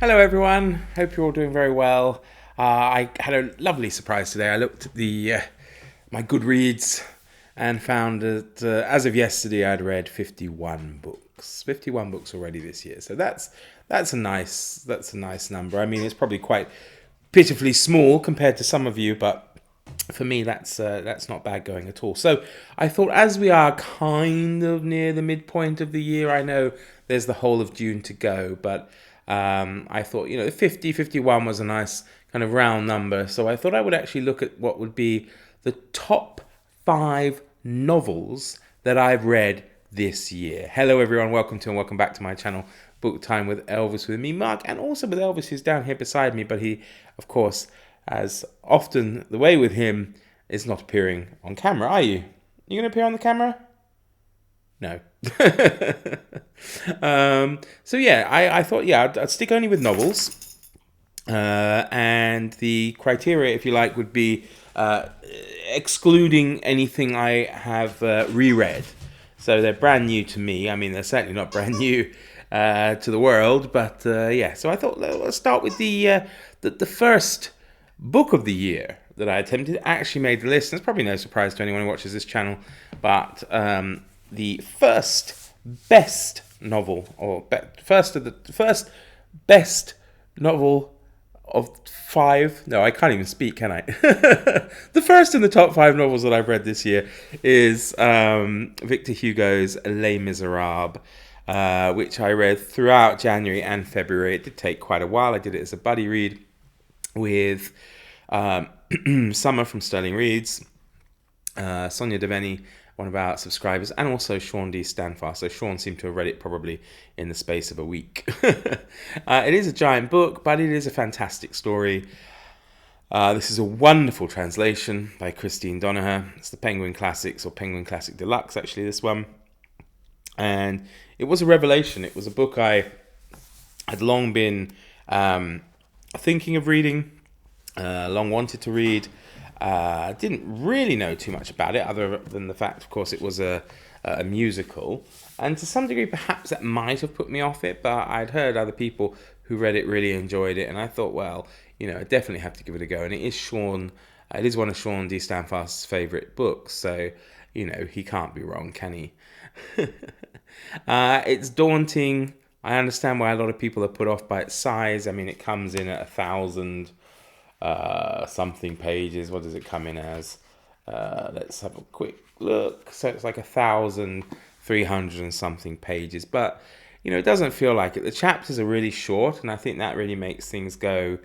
Hello, everyone. Hope you're all doing very well. I had a lovely surprise today. I looked at the my Goodreads and found that as of yesterday, I'd read 51 books. 51 books already this year. So that's a nice number. I mean, it's probably quite pitifully small compared to some of you, but for me, that's not bad going at all. So I thought, as we are kind of near the midpoint of the year, I know there's the whole of June to go, but I thought, 51 was a nice kind of round number. So I thought I would actually look at what would be the top 5 novels that I've read this year. Hello, everyone. Welcome to and welcome back to my channel, Book Time with Elvis, with me, Mark, and also with Elvis, who's down here beside me. But he, of course, as often the way with him, is not appearing on camera. Are you? You going to appear on the camera? No. So yeah, I thought, I'd stick only with novels. And the criteria, if you like, would be excluding anything I have reread. So they're brand new to me. I mean, they're certainly not brand new to the world, but So I thought, let's start with the first book of the year that I attempted. Actually made the list. And it's probably no surprise to anyone who watches this channel, but the first best novel, or first best novel of 5. No, I can't even speak, can I? The first in the top 5 novels that I've read this year is Victor Hugo's Les Miserables, which I read throughout January and February. It did take quite a while. I did it as a buddy read with Summer from Sterling Reads, Sonia Devaney, one of our subscribers, and also Sean D. Stanfast. So Sean seemed to have read it probably in the space of a week. It is a giant book, but it is a fantastic story. This is a wonderful translation by Christine Donaher. It's the Penguin Classics, or Penguin Classic Deluxe, actually, this one. And it was a revelation. It was a book I had long been thinking of reading, long wanted to read. Didn't really know too much about it, other than the fact, of course, it was a musical. And to some degree, perhaps that might have put me off it, but I'd heard other people who read it really enjoyed it. And I thought, well, I definitely have to give it a go. And it is one of Sean D. Stanfast's favourite books. So, he can't be wrong, can he? It's daunting. I understand why a lot of people are put off by its size. I mean, it comes in at 1,000 something pages. What does it come in as? Let's have a quick look. So it's like 1,300 and something pages, but it doesn't feel like it. The chapters are really short, and I think that really makes things go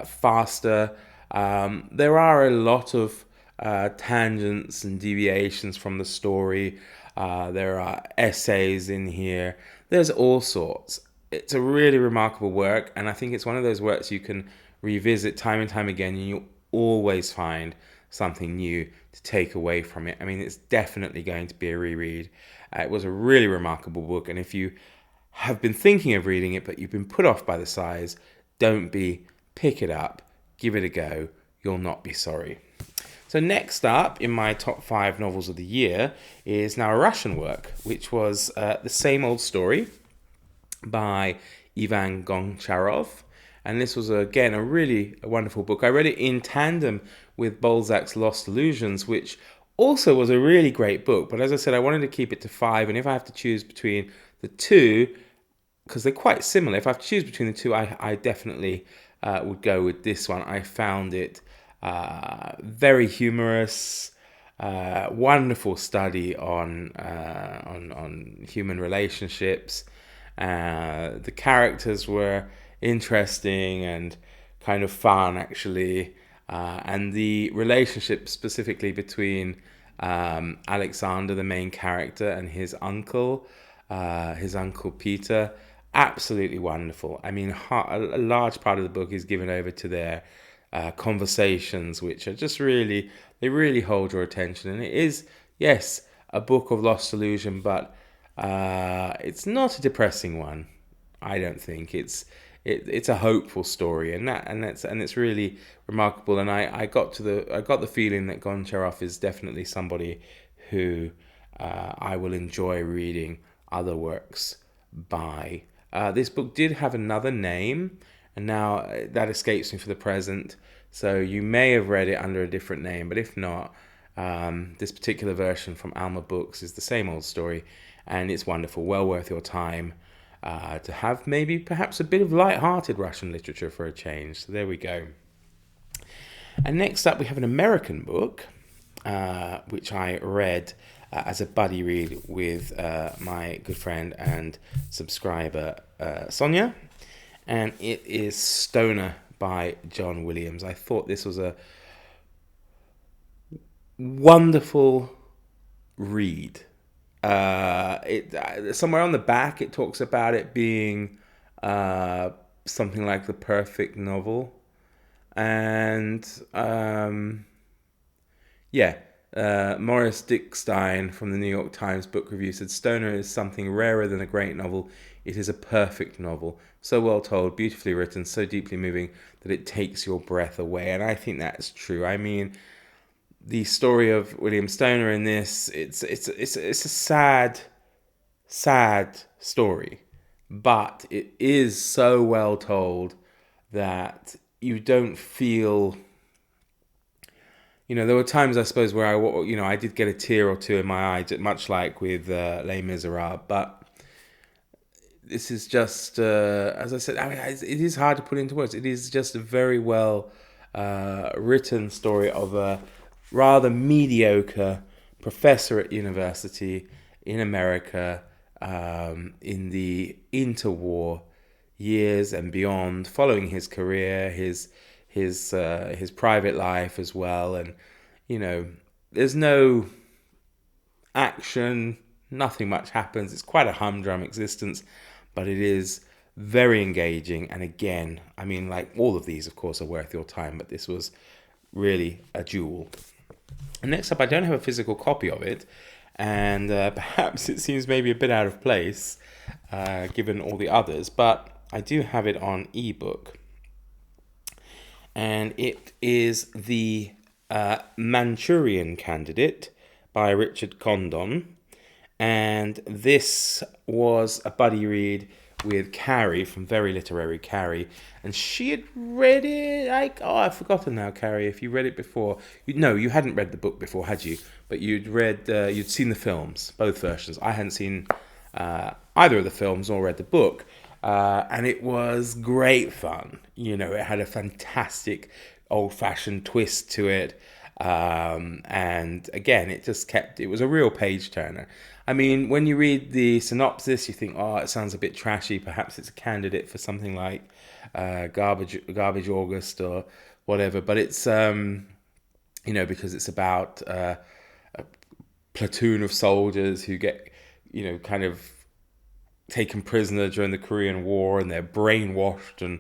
faster. There are a lot of tangents and deviations from the story. There are essays in here. There's all sorts. It's a really remarkable work, and I think it's one of those works you can revisit time and time again, and you'll always find something new to take away from it. I mean, it's definitely going to be a reread. It was a really remarkable book, and if you have been thinking of reading it, but you've been put off by the size, don't be. Pick it up, give it a go. You'll not be sorry. So next up in my top 5 novels of the year is now a Russian work, which was The Same Old Story by Ivan Goncharov. And this was, again, a really wonderful book. I read it in tandem with Balzac's Lost Illusions, which also was a really great book. But as I said, I wanted to keep it to 5. And if I have to choose between the two, because they're quite similar, if I have to choose between the two, I definitely would go with this one. I found it very humorous, wonderful study on human relationships. The characters were interesting and kind of fun, actually, and the relationship specifically between Alexander, the main character, and his uncle Peter, absolutely wonderful. I mean, a large part of the book is given over to their conversations, which are just they really hold your attention. And it is, yes, a book of lost illusion, but it's not a depressing one. I don't think it's a hopeful story, and it's really remarkable. And I got the feeling that Goncharov is definitely somebody who I will enjoy reading other works by This book did have another name, and now that escapes me for the present. So you may have read it under a different name, but if not, this particular version from Alma Books is the same old story, and it's wonderful, well worth your time to have maybe perhaps a bit of light-hearted Russian literature for a change. So there we go. And next up, we have an American book, which I read as a buddy read with my good friend and subscriber, Sonia. And it is Stoner by John Williams. I thought this was a wonderful read. Somewhere on the back, it talks about it being something like the perfect novel. And Morris Dickstein from the New York Times Book Review said, Stoner is something rarer than a great novel. It is a perfect novel. So well told, beautifully written, so deeply moving that it takes your breath away. And I think that's true. I mean, the story of William Stoner in this, it's a sad story. But it is so well told that you don't feel... there were times, I suppose, where I did get a tear or two in my eye, much like with Les Miserables. But this is just, as I said, it is hard to put into words. It is just a very well written story of a rather mediocre professor at university in America in the interwar years and beyond, following his career, his private life as well. And there's no action, nothing much happens. It's quite a humdrum existence, but it is very engaging. And again, I mean, like all of these, of course, are worth your time, but this was really a jewel. And next up, I don't have a physical copy of it, and perhaps it seems maybe a bit out of place given all the others, but I do have it on ebook. And it is the Manchurian Candidate by Richard Condon. And this was a buddy read with Carrie from Very Literary Carrie. And she had read it, I've forgotten now, Carrie, if you read it before. You hadn't read the book before, had you? But you'd seen the films, both versions. I hadn't seen either of the films or read the book. And it was great fun. It had a fantastic old-fashioned twist to it. And again, it was a real page turner. I mean, when you read the synopsis, you think, it sounds a bit trashy. Perhaps it's a candidate for something like Garbage August or whatever. But it's, because it's about a platoon of soldiers who get, kind of taken prisoner during the Korean War, and they're brainwashed, and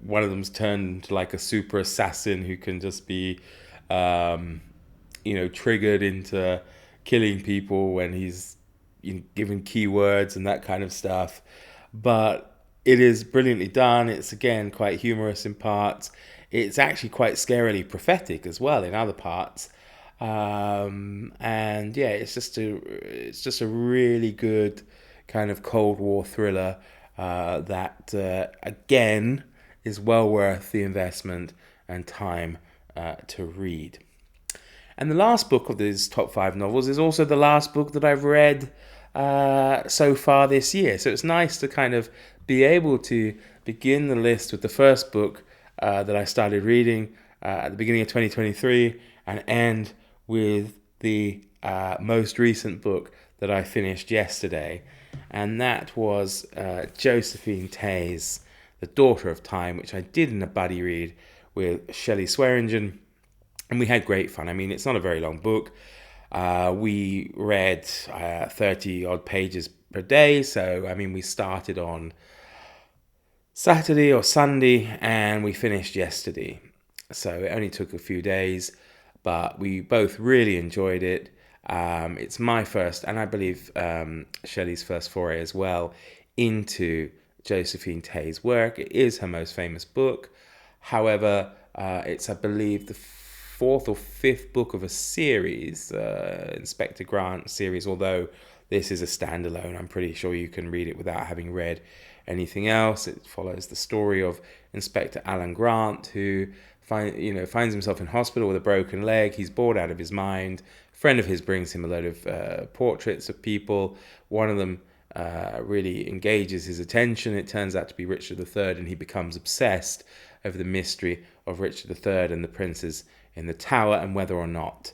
one of them's turned into like a super assassin who can just be triggered into killing people when he's given keywords and that kind of stuff. But it is brilliantly done. It's again quite humorous in parts. It's actually quite scarily prophetic as well in other parts. And yeah, it's just a really good kind of Cold War thriller that again is well worth the investment and time to read. And the last book of these top 5 novels is also the last book that I've read so far this year. So it's nice to kind of be able to begin the list with the first book that I started reading at the beginning of 2023 and end with the most recent book that I finished yesterday. And that was Josephine Tey's The Daughter of Time, which I did in a buddy read with Shelley Swearingen. And we had great fun. I mean, it's not a very long book. We read 30 odd pages per day. So, I mean, we started on Saturday or Sunday and we finished yesterday. So it only took a few days, but we both really enjoyed it. It's my first, and I believe Shelley's first foray as well, into Josephine Tey's work. It is her most famous book. However, it's, I believe, the 4th or 5th book of a series, Inspector Grant series, although this is a standalone. I'm pretty sure you can read it without having read anything else. It follows the story of Inspector Alan Grant, who finds himself in hospital with a broken leg. He's bored out of his mind. A friend of his brings him a load of portraits of people. One of them really engages his attention. It turns out to be Richard III, and he becomes obsessed over the mystery of Richard III and the princes in the Tower, and whether or not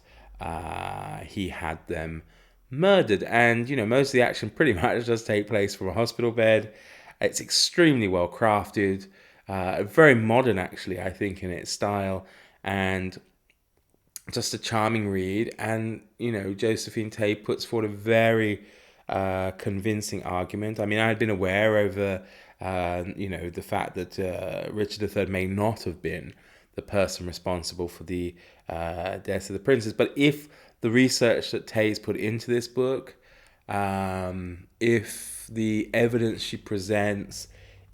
he had them murdered. And most of the action pretty much does take place from a hospital bed. It's extremely well crafted, very modern actually, I think, in its style, and just a charming read. And Josephine Tey puts forward a very convincing argument. I mean, I had been aware over the fact that Richard III may not have been the person responsible for the deaths of the princes, but if the research that Tey's put into this book, if the evidence she presents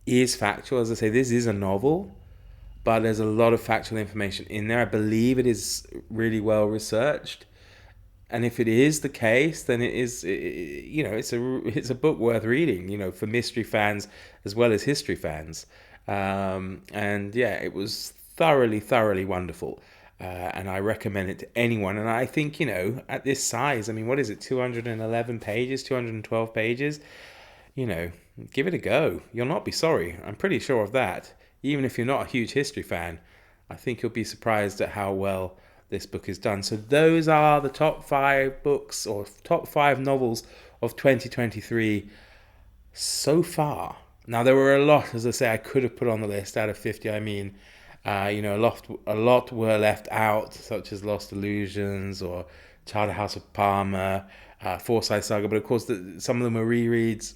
is factual, as I say, this is a novel, but there's a lot of factual information in there. I believe it is really well researched, and if it is the case, then it's a book worth reading, for mystery fans as well as history fans. And yeah, it was thoroughly wonderful. And I recommend it to anyone. And I think, at this size, I mean, what is it, 211 pages, 212 pages? Give it a go. You'll not be sorry. I'm pretty sure of that. Even if you're not a huge history fan, I think you'll be surprised at how well this book is done. So those are the top 5 books or top 5 novels of 2023 so far. Now, there were a lot, as I say, I could have put on the list out of 50. I mean, a lot were left out, such as Lost Illusions or Charterhouse of Parma, Forsyth Saga, but of course some of them are rereads,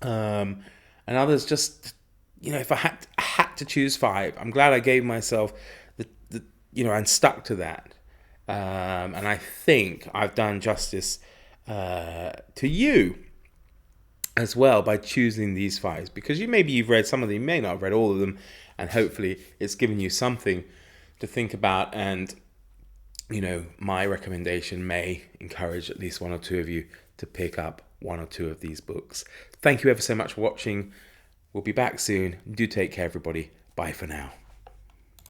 and others just, if I had to choose 5, I'm glad I gave myself and stuck to that, and I think I've done justice to you as well by choosing these 5, because you've read some of them, you may not have read all of them, and hopefully it's given you something to think about, and my recommendation may encourage at least one or two of you to pick up one or two of these books. Thank you ever so much for watching. We'll be back soon. Do take care, everybody. Bye for now.